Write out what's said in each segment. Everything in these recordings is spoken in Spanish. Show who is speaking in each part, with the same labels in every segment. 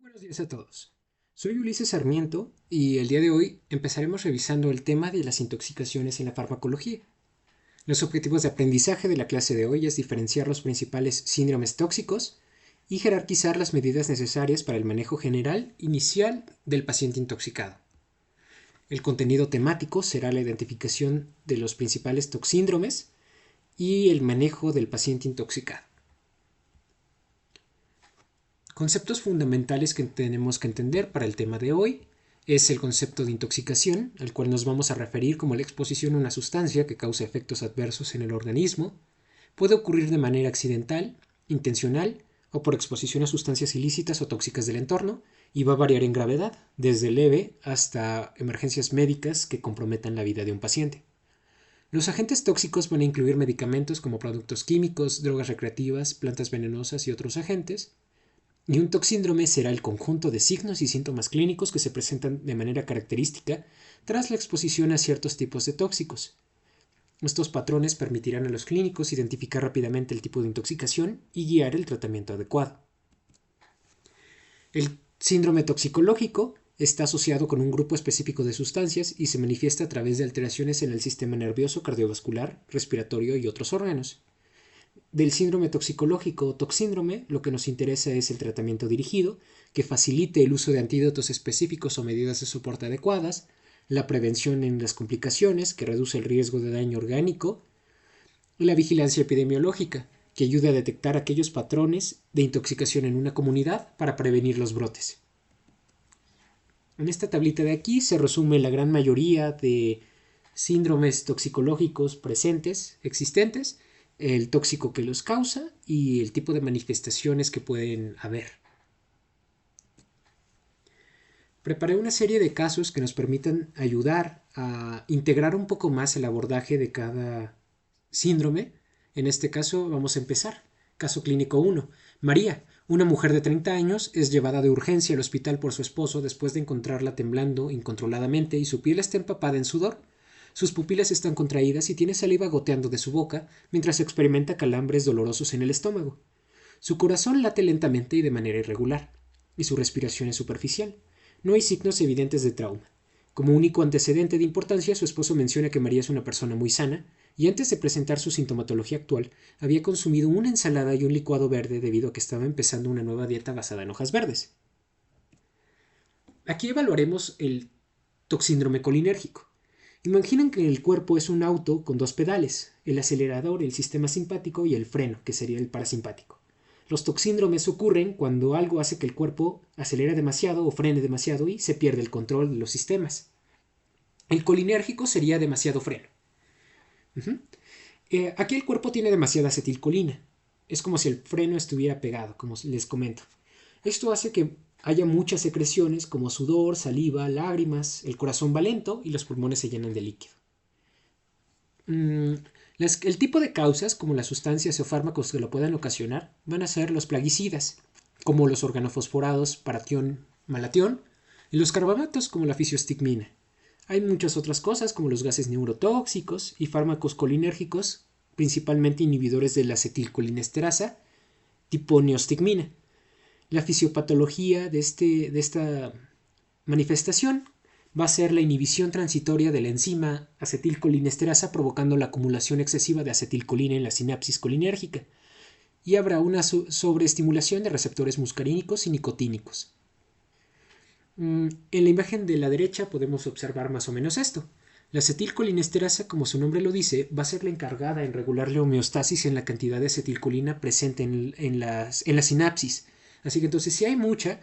Speaker 1: Buenos días a todos. Soy Ulises Sarmiento y el día de hoy empezaremos revisando el tema de las intoxicaciones en la farmacología. Los objetivos de aprendizaje de la clase de hoy es diferenciar los principales síndromes tóxicos y jerarquizar las medidas necesarias para el manejo general inicial del paciente intoxicado. El contenido temático será la identificación de los principales toxíndromes y el manejo del paciente intoxicado. Conceptos fundamentales que tenemos que entender para el tema de hoy es el concepto de intoxicación, al cual nos vamos a referir como la exposición a una sustancia que causa efectos adversos en el organismo. Puede ocurrir de manera accidental, intencional o por exposición a sustancias ilícitas o tóxicas del entorno y va a variar en gravedad, desde leve hasta emergencias médicas que comprometan la vida de un paciente. Los agentes tóxicos van a incluir medicamentos como productos químicos, drogas recreativas, plantas venenosas y otros agentes. Y un toxíndrome será el conjunto de signos y síntomas clínicos que se presentan de manera característica tras la exposición a ciertos tipos de tóxicos. Estos patrones permitirán a los clínicos identificar rápidamente el tipo de intoxicación y guiar el tratamiento adecuado. El síndrome toxicológico está asociado con un grupo específico de sustancias y se manifiesta a través de alteraciones en el sistema nervioso, cardiovascular, respiratorio y otros órganos. Del síndrome toxicológico o toxíndrome, lo que nos interesa es el tratamiento dirigido, que facilite el uso de antídotos específicos o medidas de soporte adecuadas, la prevención en las complicaciones, que reduce el riesgo de daño orgánico, y la vigilancia epidemiológica, que ayuda a detectar aquellos patrones de intoxicación en una comunidad para prevenir los brotes. En esta tablita de aquí se resume la gran mayoría de síndromes toxicológicos existentes, el tóxico que los causa y el tipo de manifestaciones que pueden haber. Preparé una serie de casos que nos permitan ayudar a integrar un poco más el abordaje de cada síndrome. En este caso vamos a empezar. Caso clínico 1. María, una mujer de 30 años, es llevada de urgencia al hospital por su esposo después de encontrarla temblando incontroladamente y su piel está empapada en sudor. Sus pupilas están contraídas y tiene saliva goteando de su boca mientras experimenta calambres dolorosos en el estómago. Su corazón late lentamente y de manera irregular, y su respiración es superficial. No hay signos evidentes de trauma. Como único antecedente de importancia, su esposo menciona que María es una persona muy sana, y antes de presentar su sintomatología actual, había consumido una ensalada y un licuado verde debido a que estaba empezando una nueva dieta basada en hojas verdes. Aquí evaluaremos el toxíndrome colinérgico. Imaginen que el cuerpo es un auto con dos pedales, el acelerador, el sistema simpático y el freno, que sería el parasimpático. Los toxíndromes ocurren cuando algo hace que el cuerpo acelere demasiado o frene demasiado y se pierde el control de los sistemas. El colinérgico sería demasiado freno. Aquí el cuerpo tiene demasiada acetilcolina. Es como si el freno estuviera pegado, como les comento. Esto hace que haya muchas secreciones como sudor, saliva, lágrimas, el corazón va lento y los pulmones se llenan de líquido. El tipo de causas, como las sustancias o fármacos que lo puedan ocasionar, van a ser los plaguicidas, como los organofosforados paratión, malatión, y los carbamatos, como la fisiostigmina. Hay muchas otras cosas, como los gases neurotóxicos y fármacos colinérgicos, principalmente inhibidores de la acetilcolinesterasa, tipo neostigmina. La fisiopatología de esta manifestación va a ser la inhibición transitoria de la enzima acetilcolinesterasa provocando la acumulación excesiva de acetilcolina en la sinapsis colinérgica y habrá una sobreestimulación de receptores muscarínicos y nicotínicos. En la imagen de la derecha podemos observar más o menos esto. La acetilcolinesterasa, como su nombre lo dice, va a ser la encargada en regular la homeostasis en la cantidad de acetilcolina presente en la sinapsis. Así que entonces si hay mucha,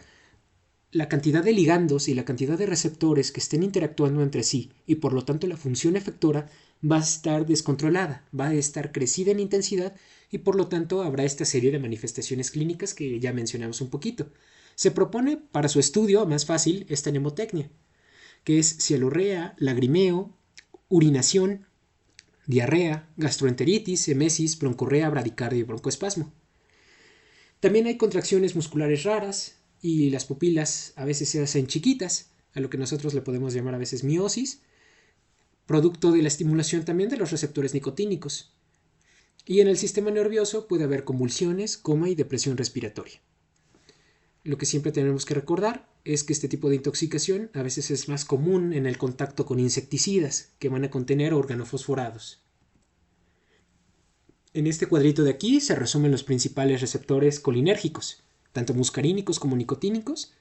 Speaker 1: la cantidad de ligandos y la cantidad de receptores que estén interactuando entre sí y por lo tanto la función efectora va a estar descontrolada, va a estar crecida en intensidad y por lo tanto habrá esta serie de manifestaciones clínicas que ya mencionamos un poquito. Se propone para su estudio más fácil esta mnemotecnia, que es cialorrea, lagrimeo, urinación, diarrea, gastroenteritis, emesis, broncorrea, bradicardia y broncoespasmo. También hay contracciones musculares raras y las pupilas a veces se hacen chiquitas, a lo que nosotros le podemos llamar a veces miosis, producto de la estimulación también de los receptores nicotínicos. Y en el sistema nervioso puede haber convulsiones, coma y depresión respiratoria. lo que siempre tenemos que recordar es que este tipo de intoxicación a veces es más común en el contacto con insecticidas que van a contener organofosforados. En este cuadrito de aquí se resumen los principales receptores colinérgicos, tanto muscarínicos como nicotínicos,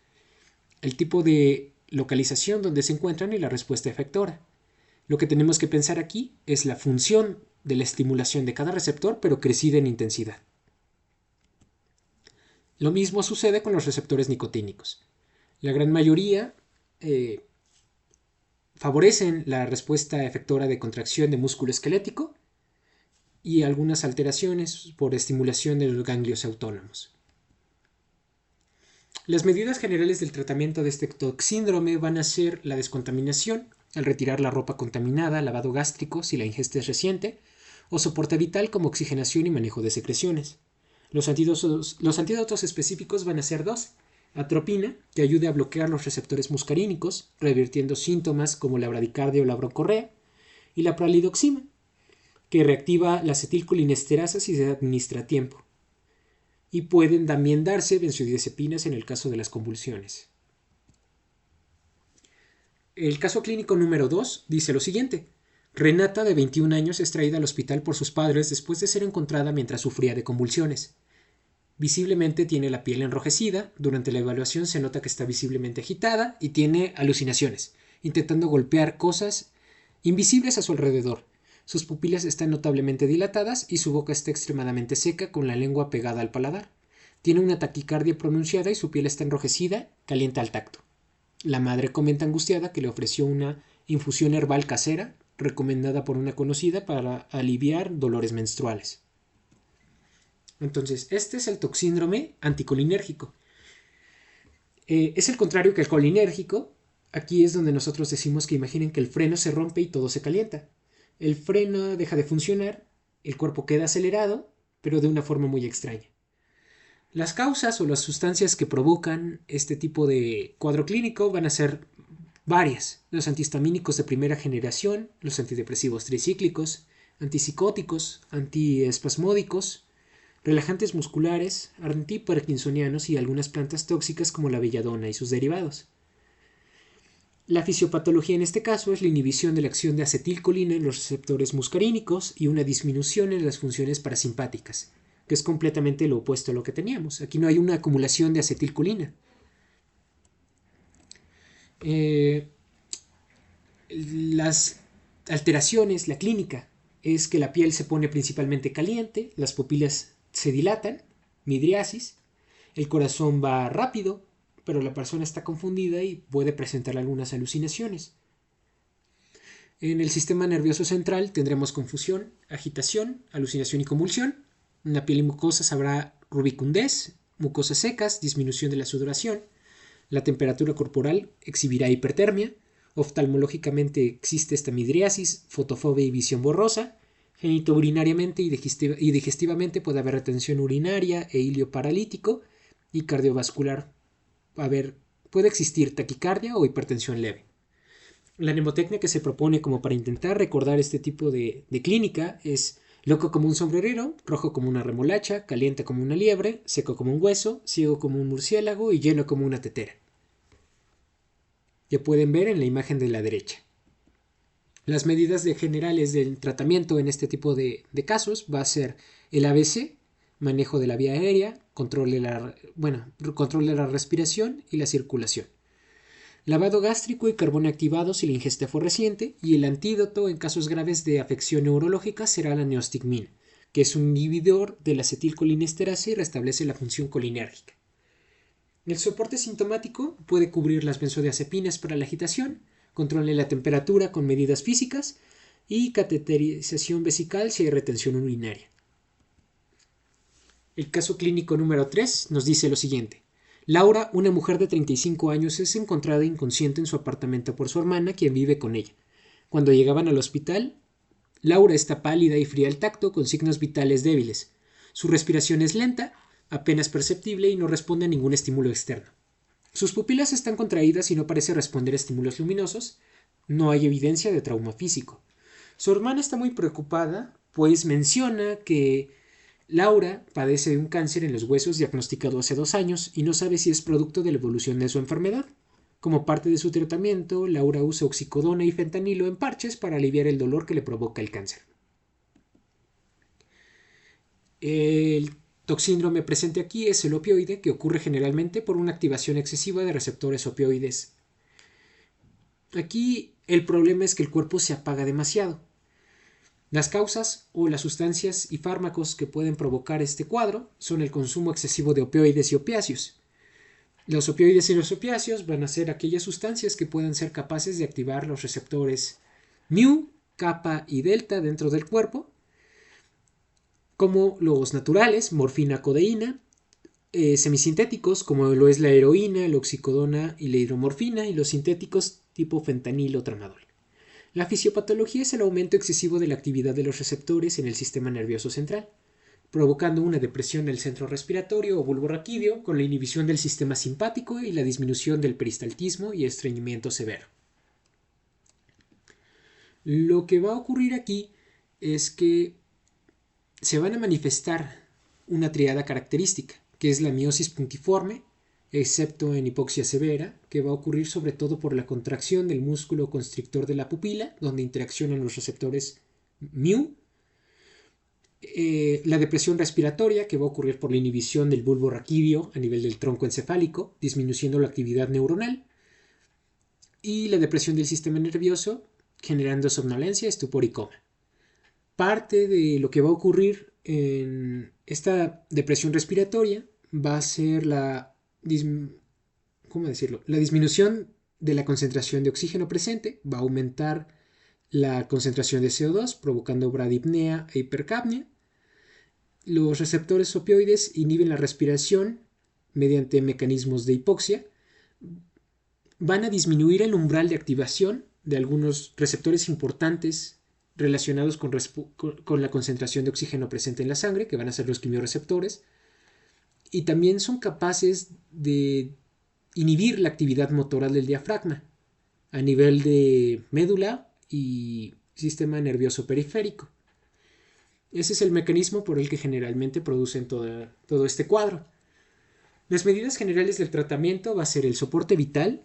Speaker 1: el tipo de localización donde se encuentran y la respuesta efectora. Lo que tenemos que pensar aquí es la función de la estimulación de cada receptor, pero crecida en intensidad. Lo mismo sucede con los receptores nicotínicos. La gran mayoría favorecen la respuesta efectora de contracción de músculo esquelético y algunas alteraciones por estimulación de los ganglios autónomos. Las medidas generales del tratamiento de este toxíndrome van a ser la descontaminación, al retirar la ropa contaminada, lavado gástrico si la ingesta es reciente, o soporte vital como oxigenación y manejo de secreciones. Los antídotos específicos van a ser dos: atropina, que ayude a bloquear los receptores muscarínicos, revirtiendo síntomas como la bradicardia o la broncorrea, y la pralidoxima, que reactiva la acetilcolinesterasa si se administra a tiempo. Y pueden también darse benzodiazepinas en el caso de las convulsiones. El caso clínico número 2 dice lo siguiente. Renata, de 21 años, es traída al hospital por sus padres después de ser encontrada mientras sufría de convulsiones. Visiblemente tiene la piel enrojecida, durante la evaluación se nota que está visiblemente agitada y tiene alucinaciones, intentando golpear cosas invisibles a su alrededor. Sus pupilas están notablemente dilatadas y su boca está extremadamente seca con la lengua pegada al paladar. Tiene una taquicardia pronunciada y su piel está enrojecida, caliente al tacto. La madre comenta angustiada que le ofreció una infusión herbal casera recomendada por una conocida para aliviar dolores menstruales. Entonces, este es el toxíndrome anticolinérgico. Es el contrario que el colinérgico. Aquí es donde nosotros decimos que imaginen que el freno se rompe y todo se calienta. El freno deja de funcionar, el cuerpo queda acelerado, pero de una forma muy extraña. Las causas o las sustancias que provocan este tipo de cuadro clínico van a ser varias: los antihistamínicos de primera generación, los antidepresivos tricíclicos, antipsicóticos, antiespasmódicos, relajantes musculares, antiparkinsonianos y algunas plantas tóxicas como la belladona y sus derivados. La fisiopatología en este caso es la inhibición de la acción de acetilcolina en los receptores muscarínicos y una disminución en las funciones parasimpáticas, que es completamente lo opuesto a lo que teníamos. Aquí no hay una acumulación de acetilcolina. Las alteraciones, la clínica, es que la piel se pone principalmente caliente, las pupilas se dilatan, midriasis, el corazón va rápido, pero la persona está confundida y puede presentar algunas alucinaciones. En el sistema nervioso central tendremos confusión, agitación, alucinación y convulsión. En la piel y mucosas habrá rubicundez, mucosas secas, disminución de la sudoración. La temperatura corporal exhibirá hipertermia. Oftalmológicamente existe esta midriasis, fotofobia y visión borrosa. Genitourinariamente y digestivamente puede haber retención urinaria e hilio paralítico. Y cardiovascular puede existir taquicardia o hipertensión leve. La mnemotecnia que se propone como para intentar recordar este tipo de clínica es: loco como un sombrerero, rojo como una remolacha, caliente como una liebre, seco como un hueso, ciego como un murciélago y lleno como una tetera. Que pueden ver en la imagen de la derecha. Las medidas generales del tratamiento en este tipo de casos va a ser el ABC, manejo de la vía aérea, control de la respiración y la circulación. Lavado gástrico y carbón activado si la ingesta fue reciente, y el antídoto en casos graves de afección neurológica será la neostigmina, que es un inhibidor de la acetilcolinesterasa y restablece la función colinérgica. El soporte sintomático puede cubrir las benzodiazepinas para la agitación, control de la temperatura con medidas físicas y cateterización vesical si hay retención urinaria. El caso clínico número 3 nos dice lo siguiente. Laura, una mujer de 35 años, es encontrada inconsciente en su apartamento por su hermana, quien vive con ella. Cuando llegaban al hospital, Laura está pálida y fría al tacto, con signos vitales débiles. Su respiración es lenta, apenas perceptible y no responde a ningún estímulo externo. Sus pupilas están contraídas y no parece responder a estímulos luminosos. No hay evidencia de trauma físico. Su hermana está muy preocupada, pues menciona que Laura padece de un cáncer en los huesos diagnosticado hace 2 años y no sabe si es producto de la evolución de su enfermedad. Como parte de su tratamiento, Laura usa oxicodona y fentanilo en parches para aliviar el dolor que le provoca el cáncer. El toxíndrome presente aquí es el opioide, que ocurre generalmente por una activación excesiva de receptores opioides. Aquí el problema es que el cuerpo se apaga demasiado. Las causas o las sustancias y fármacos que pueden provocar este cuadro son el consumo excesivo de opioides y opiáceos. Los opioides y los opiáceos van a ser aquellas sustancias que puedan ser capaces de activar los receptores mu, kappa y delta dentro del cuerpo, como los naturales, morfina, codeína, semisintéticos, como lo es la heroína, la oxicodona y la hidromorfina, y los sintéticos tipo fentanilo o tramadol. La fisiopatología es el aumento excesivo de la actividad de los receptores en el sistema nervioso central, provocando una depresión del centro respiratorio o bulbo raquídeo con la inhibición del sistema simpático y la disminución del peristaltismo y estreñimiento severo. Lo que va a ocurrir aquí es que se van a manifestar una triada característica, que es la miosis puntiforme, excepto en hipoxia severa, que va a ocurrir sobre todo por la contracción del músculo constrictor de la pupila, donde interaccionan los receptores mu. La depresión respiratoria, que va a ocurrir por la inhibición del bulbo raquídeo a nivel del tronco encefálico, disminuyendo la actividad neuronal. Y la depresión del sistema nervioso, generando somnolencia, estupor y coma. Parte de lo que va a ocurrir en esta depresión respiratoria va a ser la disminución de la concentración de oxígeno presente, va a aumentar la concentración de CO2, provocando bradipnea e hipercapnia. Los receptores opioides inhiben la respiración mediante mecanismos de hipoxia. Van a disminuir el umbral de activación de algunos receptores importantes relacionados con la concentración de oxígeno presente en la sangre, que van a ser los quimiorreceptores, y también son capaces de inhibir la actividad motora del diafragma a nivel de médula y sistema nervioso periférico. Ese es el mecanismo por el que generalmente producen todo este cuadro. Las medidas generales del tratamiento va a ser el soporte vital,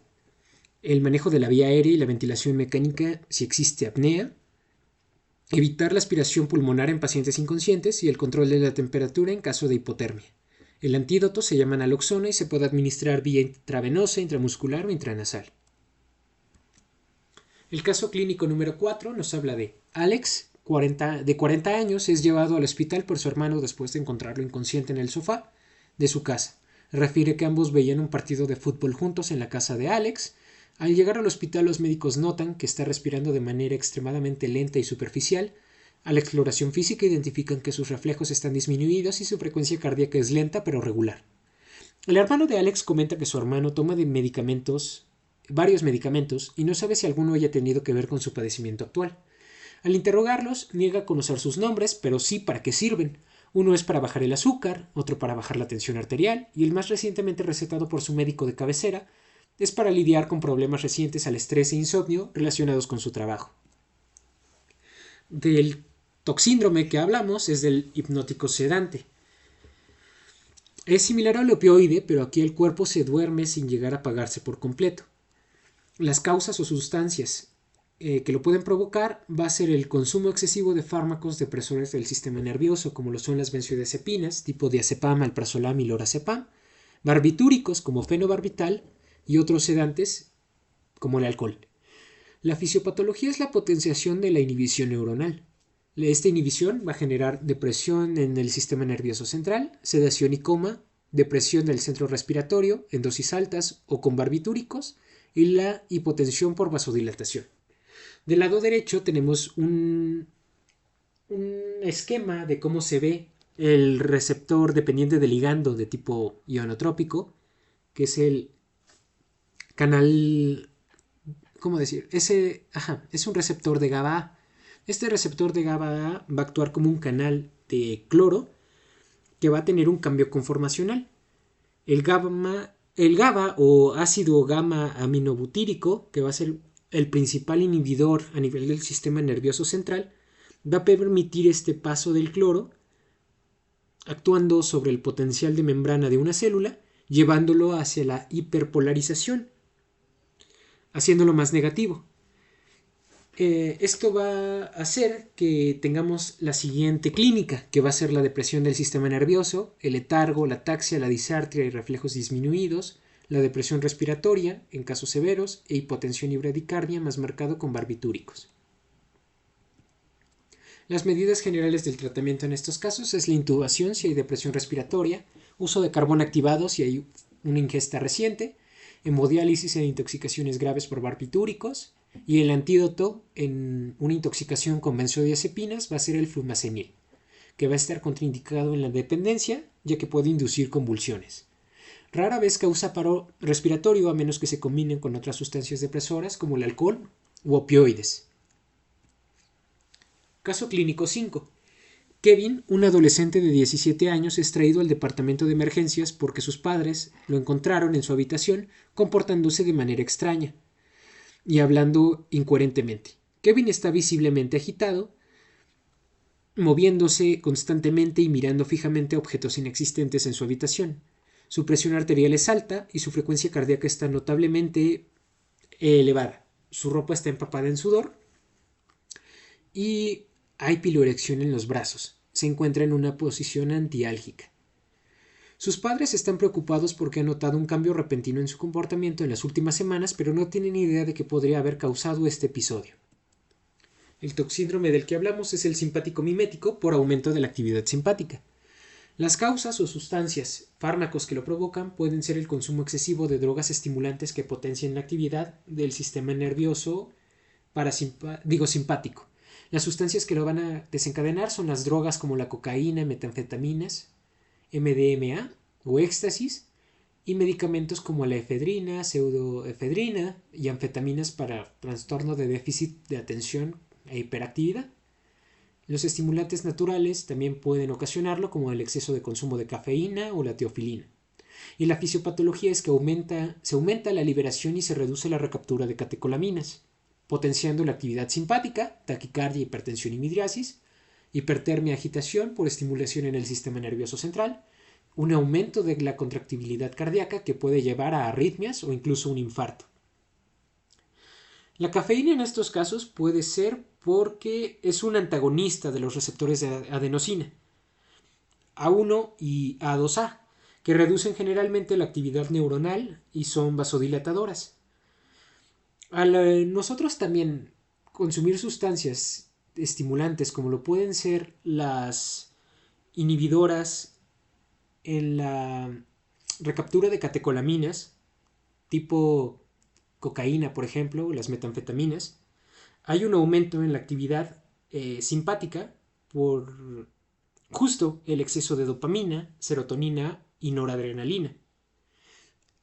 Speaker 1: el manejo de la vía aérea y la ventilación mecánica si existe apnea, evitar la aspiración pulmonar en pacientes inconscientes y el control de la temperatura en caso de hipotermia. El antídoto se llama naloxona y se puede administrar vía intravenosa, intramuscular o intranasal. El caso clínico número 4 nos habla de Alex, de 40 años, es llevado al hospital por su hermano después de encontrarlo inconsciente en el sofá de su casa. Refiere que ambos veían un partido de fútbol juntos en la casa de Alex. Al llegar al hospital, los médicos notan que está respirando de manera extremadamente lenta y superficial. A la exploración física identifican que sus reflejos están disminuidos y su frecuencia cardíaca es lenta pero regular. El hermano de Alex comenta que su hermano toma varios medicamentos y no sabe si alguno haya tenido que ver con su padecimiento actual. Al interrogarlos, niega conocer sus nombres, pero sí para qué sirven. Uno es para bajar el azúcar, otro para bajar la tensión arterial y el más recientemente recetado por su médico de cabecera es para lidiar con problemas recientes al estrés e insomnio relacionados con su trabajo. Del toxíndrome que hablamos es del hipnótico sedante. Es similar al opioide, pero aquí el cuerpo se duerme sin llegar a apagarse por completo. Las causas o sustancias que lo pueden provocar va a ser el consumo excesivo de fármacos depresores del sistema nervioso, como lo son las benzodiazepinas, tipo diazepam, alprazolam y lorazepam, barbitúricos como fenobarbital y otros sedantes como el alcohol. La fisiopatología es la potenciación de la inhibición neuronal. Esta inhibición va a generar depresión en el sistema nervioso central, sedación y coma, depresión del centro respiratorio en dosis altas o con barbitúricos y la hipotensión por vasodilatación. Del lado derecho tenemos un esquema de cómo se ve el receptor dependiente del ligando de tipo ionotrópico, que es el canal, ¿cómo decir? Es un receptor de GABA A. Este receptor de GABA A va a actuar como un canal de cloro que va a tener un cambio conformacional. El GABA o ácido gamma aminobutírico, que va a ser el principal inhibidor a nivel del sistema nervioso central, va a permitir este paso del cloro actuando sobre el potencial de membrana de una célula, llevándolo hacia la hiperpolarización, haciéndolo más negativo. Esto va a hacer que tengamos la siguiente clínica, que va a ser la depresión del sistema nervioso, el letargo, la ataxia, la disartria y reflejos disminuidos, la depresión respiratoria en casos severos e hipotensión y bradicardia más marcado con barbitúricos. Las medidas generales del tratamiento en estos casos es la intubación si hay depresión respiratoria, uso de carbón activado si hay una ingesta reciente, hemodiálisis en intoxicaciones graves por barbitúricos, y el antídoto en una intoxicación con benzodiazepinas va a ser el flumazenil, que va a estar contraindicado en la dependencia, ya que puede inducir convulsiones. Rara vez causa paro respiratorio a menos que se combinen con otras sustancias depresoras como el alcohol u opioides. Caso clínico 5. Kevin, un adolescente de 17 años, es traído al departamento de emergencias porque sus padres lo encontraron en su habitación comportándose de manera extraña y hablando incoherentemente. Kevin está visiblemente agitado, moviéndose constantemente y mirando fijamente a objetos inexistentes en su habitación. Su presión arterial es alta y su frecuencia cardíaca está notablemente elevada. Su ropa está empapada en sudor y hay piloerección en los brazos. Se encuentra en una posición antiálgica. Sus padres están preocupados porque han notado un cambio repentino en su comportamiento en las últimas semanas, pero no tienen idea de qué podría haber causado este episodio. El toxíndrome del que hablamos es el simpático mimético por aumento de la actividad simpática. Las causas o sustancias, fármacos que lo provocan pueden ser el consumo excesivo de drogas estimulantes que potencian la actividad del sistema nervioso simpático. Las sustancias que lo van a desencadenar son las drogas como la cocaína, metanfetaminas, MDMA o éxtasis, y medicamentos como la efedrina, pseudoefedrina y anfetaminas para trastorno de déficit de atención e hiperactividad. Los estimulantes naturales también pueden ocasionarlo, como el exceso de consumo de cafeína o la teofilina. Y la fisiopatología es que se aumenta la liberación y se reduce la recaptura de catecolaminas, potenciando la actividad simpática, taquicardia, hipertensión y midriasis, hipertermia, agitación por estimulación en el sistema nervioso central, un aumento de la contractibilidad cardíaca que puede llevar a arritmias o incluso un infarto. La cafeína en estos casos puede ser porque es un antagonista de los receptores de adenosina A1 y A2A, que reducen generalmente la actividad neuronal y son vasodilatadoras. Al nosotros también consumir sustancias estimulantes como lo pueden ser las inhibidoras en la recaptura de catecolaminas, tipo cocaína, por ejemplo, las metanfetaminas, hay un aumento en la actividad simpática por justo el exceso de dopamina, serotonina y noradrenalina.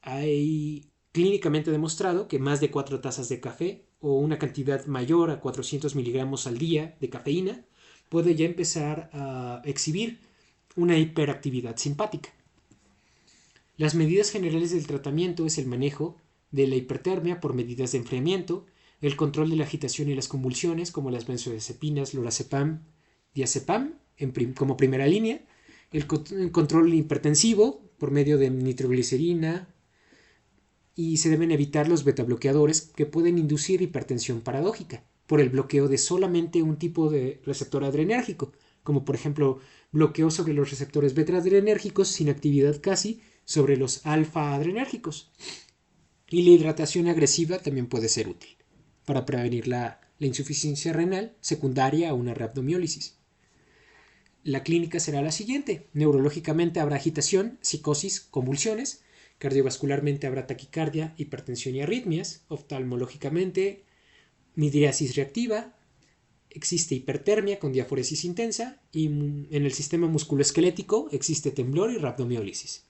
Speaker 1: Hay clínicamente demostrado que más de 4 tazas de café o una cantidad mayor a 400 miligramos al día de cafeína puede ya empezar a exhibir una hiperactividad simpática. Las medidas generales del tratamiento es el manejo de la hipertermia por medidas de enfriamiento, el control de la agitación y las convulsiones como las benzodiazepinas, lorazepam, diazepam como primera línea, el control hipertensivo por medio de nitroglicerina, y se deben evitar los betabloqueadores que pueden inducir hipertensión paradójica por el bloqueo de solamente un tipo de receptor adrenérgico, como por ejemplo bloqueo sobre los receptores beta-adrenérgicos sin actividad casi sobre los alfa-adrenérgicos. Y la hidratación agresiva también puede ser útil para prevenir la insuficiencia renal secundaria a una rhabdomiólisis. La clínica será la siguiente. Neurológicamente habrá agitación, psicosis, convulsiones. Cardiovascularmente habrá taquicardia, hipertensión y arritmias. Oftalmológicamente, midriasis reactiva. Existe hipertermia con diaforesis intensa. Y en el sistema musculoesquelético existe temblor y rhabdomiólisis.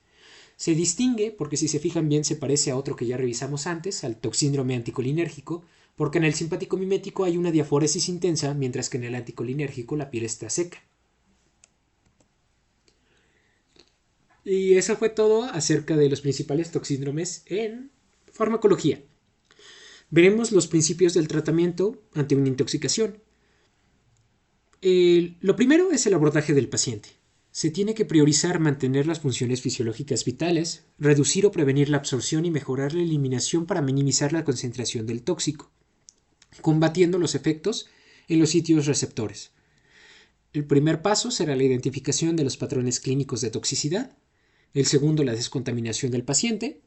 Speaker 1: Se distingue porque, si se fijan bien, se parece a otro que ya revisamos antes, al toxíndrome anticolinérgico, porque en el simpático mimético hay una diaforesis intensa, mientras que en el anticolinérgico la piel está seca. Y eso fue todo acerca de los principales toxíndromes en farmacología. Veremos los principios del tratamiento ante una intoxicación. Lo primero es el abordaje del paciente. Se tiene que priorizar mantener las funciones fisiológicas vitales, reducir o prevenir la absorción y mejorar la eliminación para minimizar la concentración del tóxico, combatiendo los efectos en los sitios receptores. El primer paso será la identificación de los patrones clínicos de toxicidad, el segundo la descontaminación del paciente,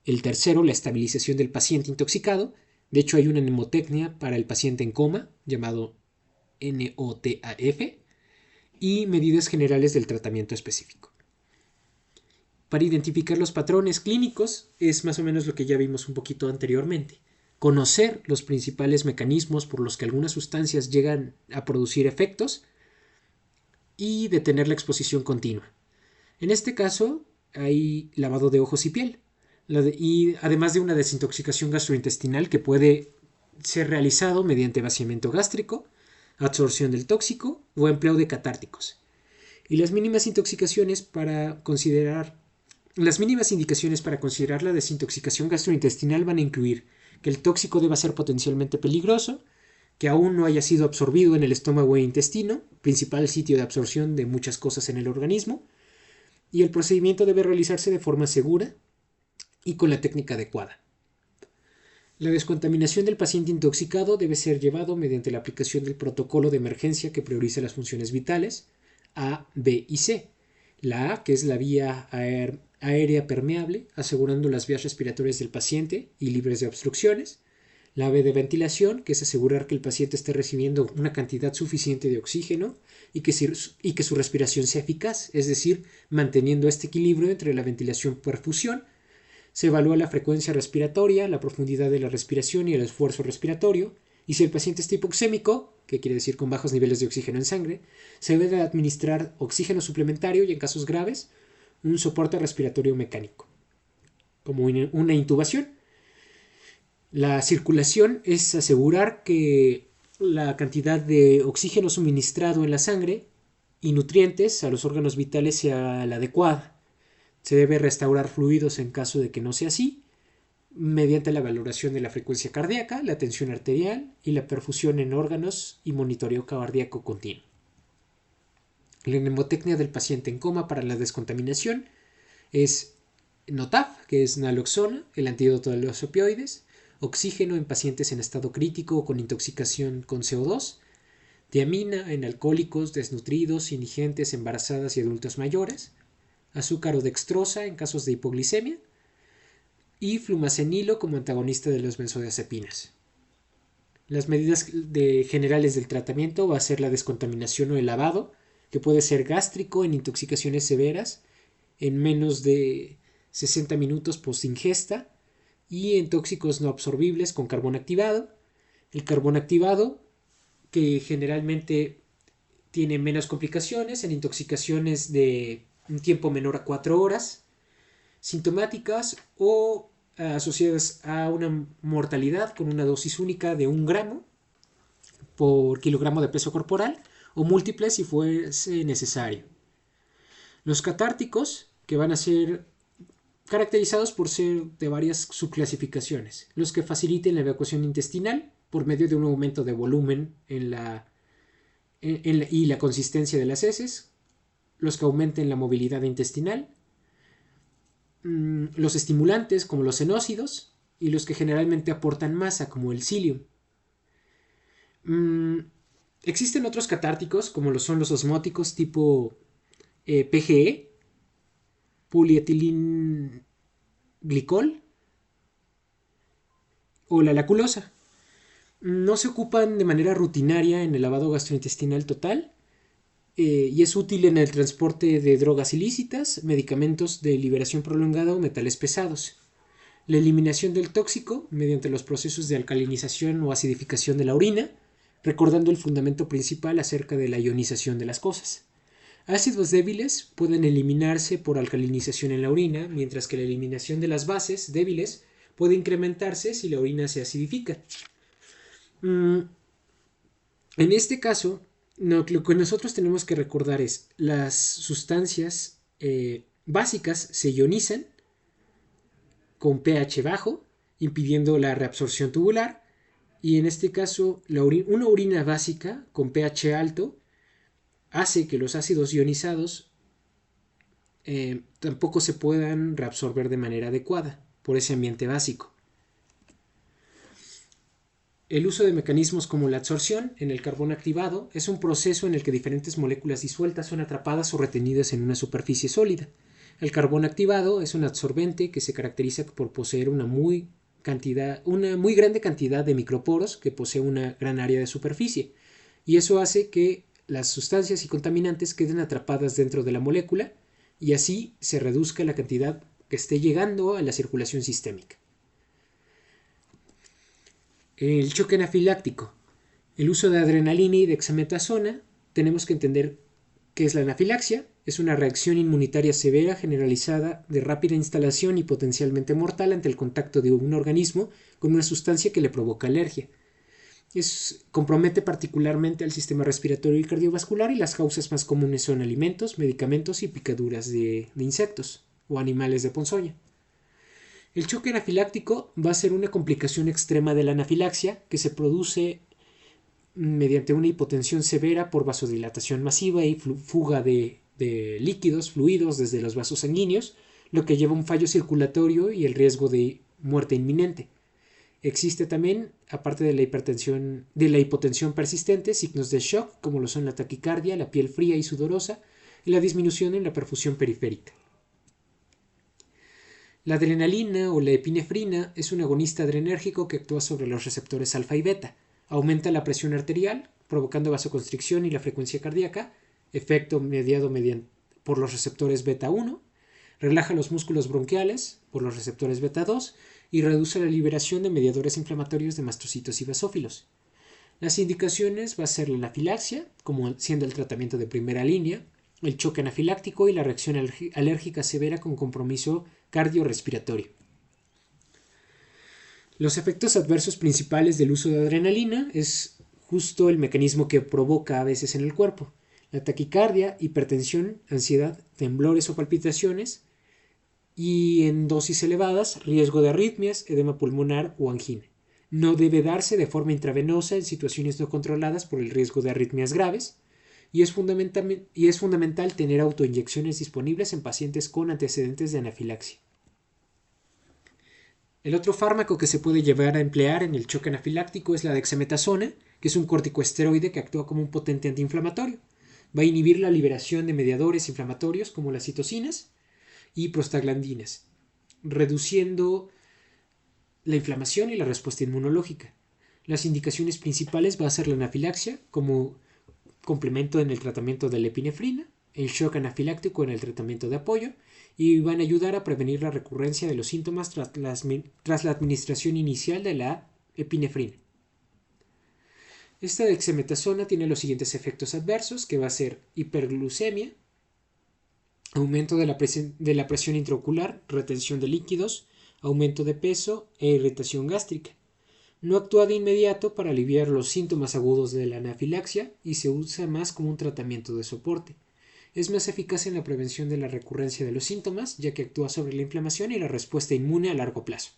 Speaker 1: el tercero la estabilización del paciente intoxicado. De hecho, hay una mnemotecnia para el paciente en coma llamado NOTAF y medidas generales del tratamiento específico. Para identificar los patrones clínicos es más o menos lo que ya vimos un poquito anteriormente. Conocer los principales mecanismos por los que algunas sustancias llegan a producir efectos y detener la exposición continua. En este caso hay lavado de ojos y piel, y además de una desintoxicación gastrointestinal que puede ser realizado mediante vaciamiento gástrico, absorción del tóxico o empleo de catárticos. Y las mínimas indicaciones para considerar la desintoxicación gastrointestinal van a incluir que el tóxico deba ser potencialmente peligroso, que aún no haya sido absorbido en el estómago e intestino, principal sitio de absorción de muchas cosas en el organismo, y el procedimiento debe realizarse de forma segura y con la técnica adecuada. La descontaminación del paciente intoxicado debe ser llevado mediante la aplicación del protocolo de emergencia que prioriza las funciones vitales A, B y C. La A, que es la vía aérea permeable, asegurando las vías respiratorias del paciente y libres de obstrucciones. La B de ventilación, que es asegurar que el paciente esté recibiendo una cantidad suficiente de oxígeno y que su respiración sea eficaz, es decir, manteniendo este equilibrio entre la ventilación y perfusión. Se evalúa la frecuencia respiratoria, la profundidad de la respiración y el esfuerzo respiratorio. Y si el paciente es hipoxémico, que quiere decir con bajos niveles de oxígeno en sangre, se debe administrar oxígeno suplementario y en casos graves un soporte respiratorio mecánico, como una intubación. La circulación es asegurar que la cantidad de oxígeno suministrado en la sangre y nutrientes a los órganos vitales sea la adecuada. Se debe restaurar fluidos en caso de que no sea así, mediante la valoración de la frecuencia cardíaca, la tensión arterial y la perfusión en órganos y monitoreo cardíaco continuo. La mnemotecnia del paciente en coma para la descontaminación es NOTAF, que es naloxona, el antídoto de los opioides, oxígeno en pacientes en estado crítico o con intoxicación con CO2, tiamina en alcohólicos, desnutridos, indigentes, embarazadas y adultos mayores, azúcar o dextrosa en casos de hipoglicemia y flumacenilo como antagonista de las benzodiazepinas. Las medidas generales del tratamiento va a ser la descontaminación o el lavado, que puede ser gástrico en intoxicaciones severas en menos de 60 minutos post ingesta y en tóxicos no absorbibles con carbón activado. El carbón activado, que generalmente tiene menos complicaciones en intoxicaciones de un tiempo menor a 4 horas, sintomáticas o asociadas a una mortalidad con una dosis única de 1 gramo por kilogramo de peso corporal o múltiples si fuese necesario. Los catárticos, que van a ser caracterizados por ser de varias subclasificaciones, los que faciliten la evacuación intestinal por medio de un aumento de volumen y la consistencia de las heces, los que aumenten la movilidad intestinal, los estimulantes como los xenócidos y los que generalmente aportan masa como el psyllium. Existen otros catárticos como lo son los osmóticos tipo PGE, polietilenglicol o la laculosa. No se ocupan de manera rutinaria en el lavado gastrointestinal total y es útil en el transporte de drogas ilícitas, medicamentos de liberación prolongada o metales pesados. La eliminación del tóxico mediante los procesos de alcalinización o acidificación de la orina, recordando el fundamento principal acerca de la ionización de las cosas. Ácidos débiles pueden eliminarse por alcalinización en la orina, mientras que la eliminación de las bases débiles puede incrementarse si la orina se acidifica. En este caso, lo que nosotros tenemos que recordar es las sustancias básicas se ionizan con pH bajo, impidiendo la reabsorción tubular, y en este caso una orina básica con pH alto hace que los ácidos ionizados tampoco se puedan reabsorber de manera adecuada por ese ambiente básico. El uso de mecanismos como la adsorción en el carbón activado es un proceso en el que diferentes moléculas disueltas son atrapadas o retenidas en una superficie sólida. El carbón activado es un absorbente que se caracteriza por poseer una muy grande cantidad de microporos que posee una gran área de superficie, y eso hace que las sustancias y contaminantes queden atrapadas dentro de la molécula y así se reduzca la cantidad que esté llegando a la circulación sistémica. El choque anafiláctico. El uso de adrenalina y dexametasona. Tenemos que entender qué es la anafilaxia. Es una reacción inmunitaria severa generalizada de rápida instalación y potencialmente mortal ante el contacto de un organismo con una sustancia que le provoca alergia. Compromete particularmente al sistema respiratorio y cardiovascular, y las causas más comunes son alimentos, medicamentos y picaduras de insectos o animales de ponzoña. El choque anafiláctico va a ser una complicación extrema de la anafilaxia que se produce mediante una hipotensión severa por vasodilatación masiva y fuga de líquidos, fluidos desde los vasos sanguíneos, lo que lleva a un fallo circulatorio y el riesgo de muerte inminente. Existe también, aparte de la hipotensión persistente, signos de shock como lo son la taquicardia, la piel fría y sudorosa y la disminución en la perfusión periférica. La adrenalina o la epinefrina es un agonista adrenérgico que actúa sobre los receptores alfa y beta. Aumenta la presión arterial, provocando vasoconstricción y la frecuencia cardíaca, efecto mediado por los receptores beta 1, relaja los músculos bronquiales por los receptores beta 2 y reduce la liberación de mediadores inflamatorios de mastocitos y basófilos. Las indicaciones va a ser la anafilaxia, como siendo el tratamiento de primera línea, el choque anafiláctico y la reacción alérgica severa con compromiso cardiorrespiratorio. Los efectos adversos principales del uso de adrenalina es justo el mecanismo que provoca a veces en el cuerpo: la taquicardia, hipertensión, ansiedad, temblores o palpitaciones, y en dosis elevadas, riesgo de arritmias, edema pulmonar o angina. No debe darse de forma intravenosa en situaciones no controladas por el riesgo de arritmias graves, y es fundamental tener autoinyecciones disponibles en pacientes con antecedentes de anafilaxia. El otro fármaco que se puede llevar a emplear en el choque anafiláctico es la dexametasona, que es un corticoesteroide que actúa como un potente antiinflamatorio. Va a inhibir la liberación de mediadores inflamatorios como las citocinas y prostaglandinas, reduciendo la inflamación y la respuesta inmunológica. Las indicaciones principales va a ser la anafilaxia como complemento en el tratamiento de la epinefrina, el shock anafiláctico en el tratamiento de apoyo, y van a ayudar a prevenir la recurrencia de los síntomas tras la administración inicial de la epinefrina. Esta dexametasona tiene los siguientes efectos adversos, que va a ser hiperglucemia, aumento de la presión intraocular, retención de líquidos, aumento de peso e irritación gástrica. No actúa de inmediato para aliviar los síntomas agudos de la anafilaxia y se usa más como un tratamiento de soporte. Es más eficaz en la prevención de la recurrencia de los síntomas, ya que actúa sobre la inflamación y la respuesta inmune a largo plazo.